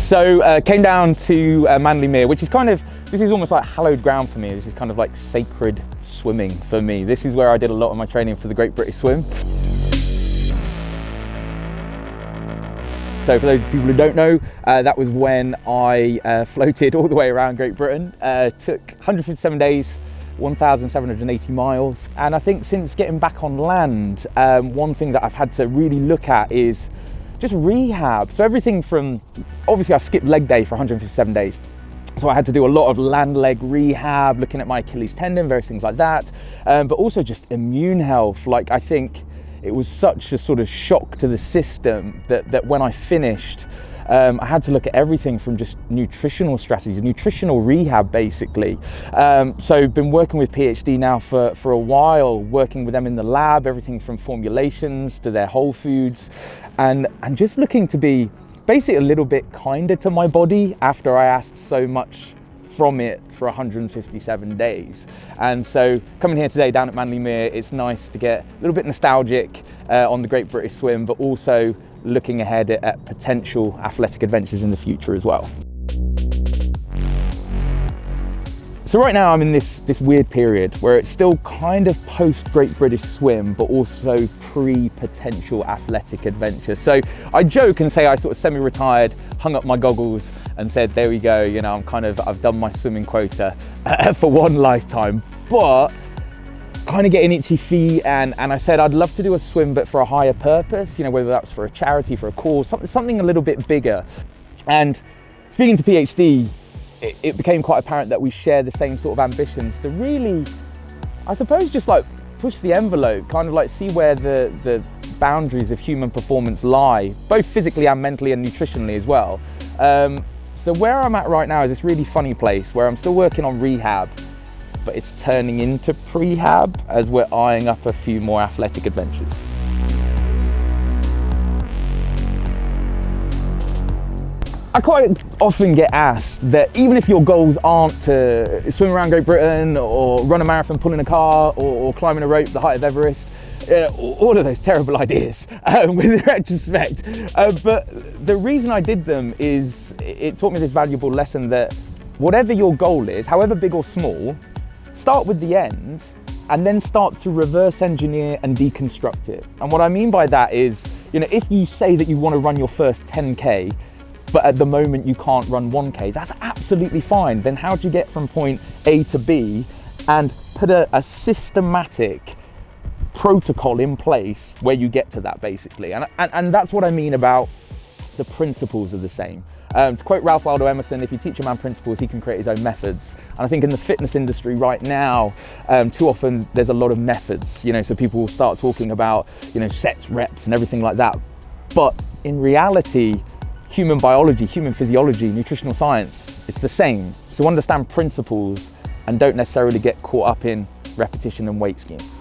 So came down to Manley Mere, which is this is almost like hallowed ground for me. This is kind of like sacred swimming for me. This is where I did a lot of my training for the Great British Swim. So for those people who don't know, that was when I floated all the way around Great Britain. Took 157 days, 1,780 miles. And I think since getting back on land, one thing that I've had to really look at is just rehab. So everything from, obviously I skipped leg day for 157 days. So I had to do a lot of land leg rehab, looking at my Achilles tendon, various things like that. But also just immune health. Like, I think it was such a sort of shock to the system that when I finished, I had to look at everything from just nutritional strategies, nutritional rehab basically. So been working with PhD now for a while, working with them in the lab, everything from formulations to their whole foods, and just looking to be basically a little bit kinder to my body after I asked so much from it for 157 days. And so coming here today down at Manley Mere, it's nice to get a little bit nostalgic on the Great British Swim, but also looking ahead at potential athletic adventures in the future as well. So right now I'm in this weird period where it's still kind of post Great British Swim, but also pre-potential athletic adventure. So I joke and say I sort of semi-retired, hung up my goggles and said, there we go, you know, I've done my swimming quota for one lifetime, but kind of getting itchy feet, and I said I'd love to do a swim, but for a higher purpose, you know, whether that's for a charity, for a cause, something a little bit bigger. And speaking to PhD, it became quite apparent that we share the same sort of ambitions to really, I suppose, just like push the envelope, kind of like see where the boundaries of human performance lie, both physically and mentally and nutritionally as well. So where I'm at right now is this really funny place where I'm still working on rehab, but it's turning into prehab as we're eyeing up a few more athletic adventures. I quite often get asked that even if your goals aren't to swim around Great Britain or run a marathon pulling a car or climbing a rope the height of Everest, all of those terrible ideas with retrospect. But the reason I did them is it taught me this valuable lesson that whatever your goal is, however big or small, start with the end and then start to reverse engineer and deconstruct it. And what I mean by that is, you know, if you say that you want to run your first 10K, but at the moment you can't run 1K, that's absolutely fine. Then how do you get from point A to B and put a systematic protocol in place where you get to that basically? And that's what I mean about the principles are the same. To quote Ralph Waldo Emerson, if you teach a man principles, he can create his own methods. And I think in the fitness industry right now, too often there's a lot of methods, you know, so people will start talking about, you know, sets, reps and everything like that. But in reality, human biology, human physiology, nutritional science, it's the same. So understand principles and don't necessarily get caught up in repetition and weight schemes.